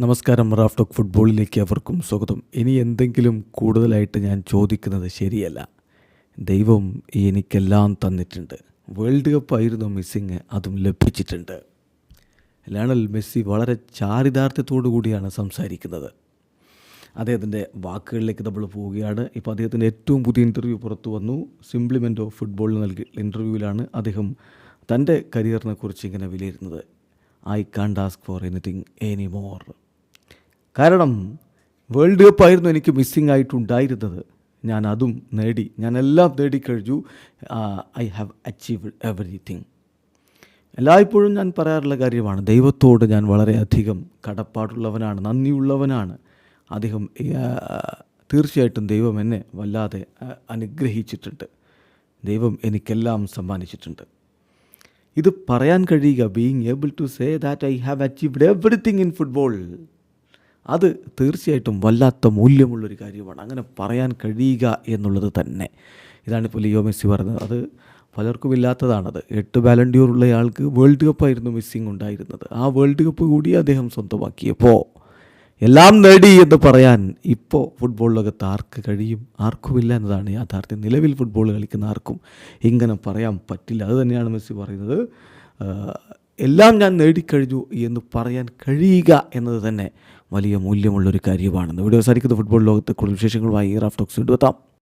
നമസ്കാരം. Raf talk ഫുട്ബോളിലേക്ക് അവർക്കും സ്വാഗതം. ഇനി എന്തെങ്കിലും കൂടുതലായിട്ട് ഞാൻ ചോദിക്കുന്നത് ശരിയല്ല. ദൈവം എനിക്കെല്ലാം തന്നിട്ടുണ്ട്. വേൾഡ് കപ്പായിരുന്നു മിസ്സിങ്, അതും ലഭിച്ചിട്ടുണ്ട്. ലയണൽ മെസ്സി വളരെ ചാരിതാർത്ഥ്യത്തോടു കൂടിയാണ് സംസാരിക്കുന്നത്. അദ്ദേഹത്തിൻ്റെ വാക്കുകളിലേക്ക് നമ്മൾ പോവുകയാണ്. ഇപ്പോൾ അദ്ദേഹത്തിൻ്റെ ഏറ്റവും പുതിയ ഇൻ്റർവ്യൂ പുറത്തു വന്നു. സിംപ്ലിമെൻ്റ് ഓഫ് ഫുട്ബോളിന് നൽകിയ ഇൻ്റർവ്യൂവിലാണ് അദ്ദേഹം തൻ്റെ കരിയറിനെ കുറിച്ച് ഇങ്ങനെ വിലയിരുത്തുന്നത്. I can't ask for anything any more. കാരണം വേൾഡ് കപ്പായിരുന്നു എനിക്ക് മിസ്സിങ് ആയിട്ടുണ്ടായിരുന്നത്. ഞാൻ അതും നേടി, ഞാനെല്ലാം നേടിക്കഴിഞ്ഞു. I have achieved everything. എല്ലായ്പ്പോഴും ഞാൻ പറയാറുള്ള കാര്യമാണ്, ദൈവത്തോട് ഞാൻ വളരെയധികം കടപ്പാടുള്ളവനാണ്, നന്ദിയുള്ളവനാണ്. അദ്ദേഹം തീർച്ചയായിട്ടും ദൈവം എന്നെ വല്ലാതെ അനുഗ്രഹിച്ചിട്ടുണ്ട്. ദൈവം എനിക്കെല്ലാം സമ്മാനിച്ചിട്ടുണ്ട്. ഇത് പറയാൻ കഴിയുക, being able to say that I have achieved everything in football, അത് തീർച്ചയായിട്ടും വല്ലാത്ത മൂല്യമുള്ളൊരു കാര്യമാണ്. അങ്ങനെ പറയാൻ കഴിയുക എന്നുള്ളത് തന്നെ. ഇതാണിപ്പോൾ ലിയോ മെസ്സി പറഞ്ഞത്. അത് പലർക്കും ഇല്ലാത്തതാണത്. 8 Ballon d'Or world കപ്പായിരുന്നു മിസ്സിങ് ഉണ്ടായിരുന്നത്. ആ വേൾഡ് കപ്പ് കൂടി അദ്ദേഹം സ്വന്തമാക്കിയപ്പോൾ എല്ലാം നേടി എന്ന് പറയാൻ ഇപ്പോൾ ഫുട്ബോൾ ലോകത്ത് ആർക്ക് കഴിയും? ആർക്കുമില്ല എന്നതാണ് യാഥാർത്ഥ്യം. നിലവിൽ ഫുട്ബോൾ കളിക്കുന്ന ആർക്കും ഇങ്ങനെ പറയാൻ പറ്റില്ല. അത് തന്നെയാണ് മെസ്സി പറയുന്നത്. എല്ലാം ഞാൻ നേടിക്കഴിഞ്ഞു എന്ന് പറയാൻ കഴിയുക എന്നത് തന്നെ വലിയ മൂല്യമുള്ളൊരു കാര്യമാണെന്ന്. വീഡിയോ സാധിക്കുന്ന ഫുട്ബോൾ ലോകത്തെ കൂടുതൽ വിശേഷങ്ങളുമായി റാഫ് ടോക്സ് കൊണ്ടുവെത്താം.